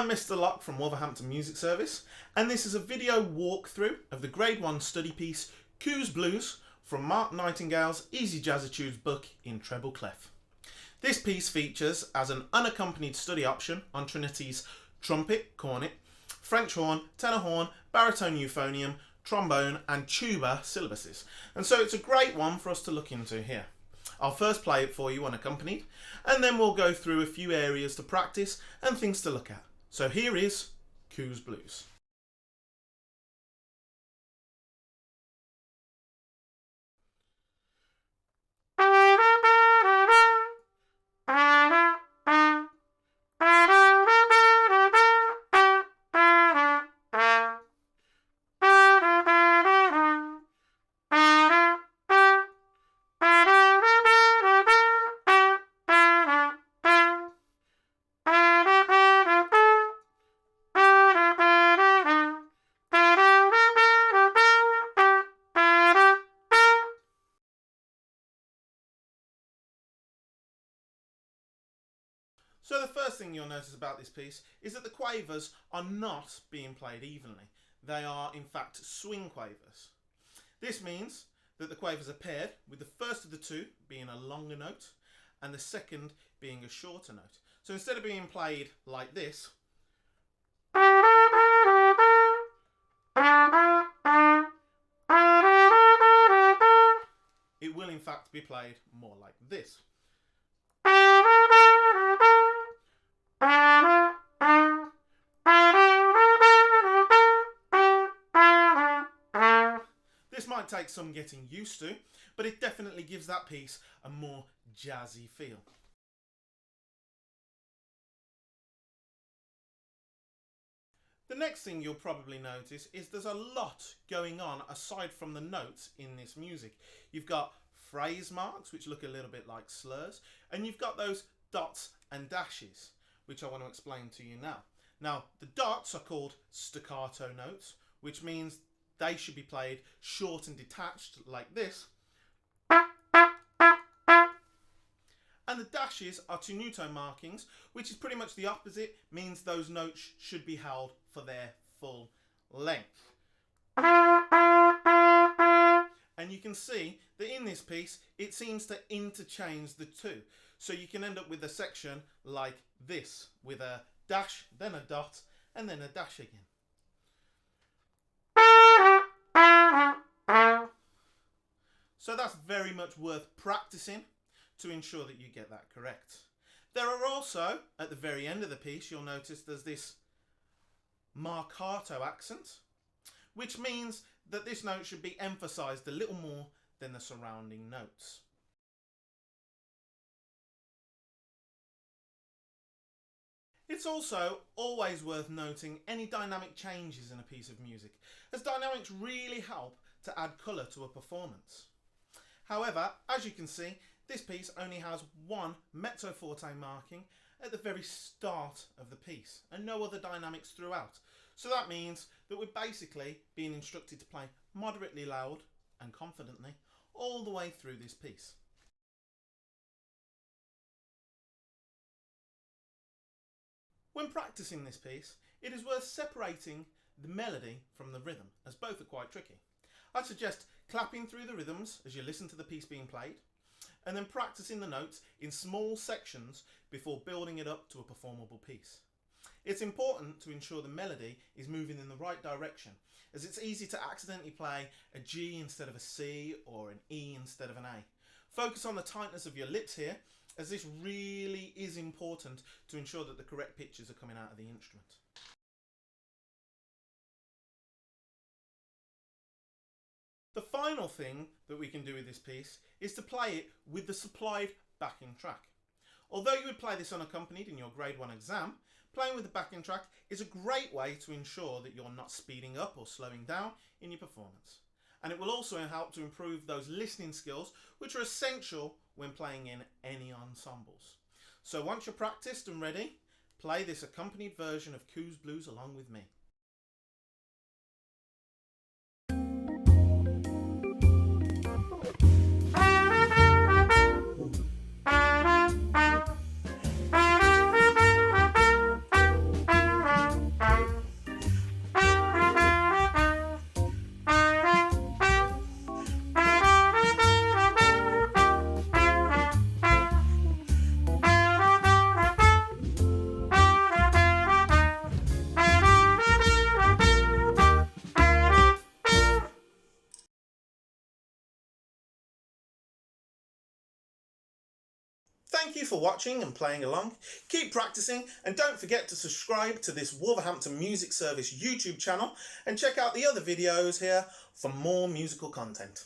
I'm Mr. Locke from Wolverhampton Music Service, and this is a video walkthrough of the Grade 1 study piece Coos Blues from Mark Nightingale's Easy Jazzitudes book in treble clef. This piece features as an unaccompanied study option on Trinity's trumpet, cornet, French horn, tenor horn, baritone euphonium, trombone and tuba syllabuses, and so it's a great one for us to look into here. I'll first play it for you unaccompanied, and then we'll go through a few areas to practice and things to look at. So here is Coos Blues. So the first thing you'll notice about this piece is that the quavers are not being played evenly. They are in fact swing quavers. This means that the quavers are paired with the first of the two being a longer note and the second being a shorter note. So instead of being played like this, it will in fact be played more like this. This might take some getting used to, but it definitely gives that piece a more jazzy feel. The next thing you'll probably notice is there's a lot going on aside from the notes in this music. You've got phrase marks, which look a little bit like slurs, and you've got those dots and dashes, which I want to explain to you now. Now, the dots are called staccato notes, which means they should be played short and detached like this. And the dashes are tenuto markings, which is pretty much the opposite, means those notes should be held for their full length. And you can see that in this piece, it seems to interchange the two. So you can end up with a section like this, with a dash, then a dot, and then a dash again. So that's very much worth practicing to ensure that you get that correct. There are also, at the very end of the piece, you'll notice there's this marcato accent, which means that this note should be emphasised a little more than the surrounding notes. It's also always worth noting any dynamic changes in a piece of music, as dynamics really help to add colour to a performance. However, as you can see, this piece only has one mezzo forte marking at the very start of the piece and no other dynamics throughout. So that means that we're basically being instructed to play moderately loud and confidently all the way through this piece. When practicing this piece, it is worth separating the melody from the rhythm, as both are quite tricky. I'd suggest clapping through the rhythms as you listen to the piece being played, and then practicing the notes in small sections before building it up to a performable piece. It's important to ensure the melody is moving in the right direction, as it's easy to accidentally play a G instead of a C or an E instead of an A. Focus on the tightness of your lips here, as this really is important to ensure that the correct pitches are coming out of the instrument. The final thing that we can do with this piece is to play it with the supplied backing track. Although you would play this unaccompanied in your Grade 1 exam, playing with the backing track is a great way to ensure that you're not speeding up or slowing down in your performance. And it will also help to improve those listening skills, which are essential when playing in any ensembles. So once you're practiced and ready, play this accompanied version of Coos Blues along with me. Thank you for watching and playing along. Keep practicing and don't forget to subscribe to this Wolverhampton Music Service YouTube channel and check out the other videos here for more musical content.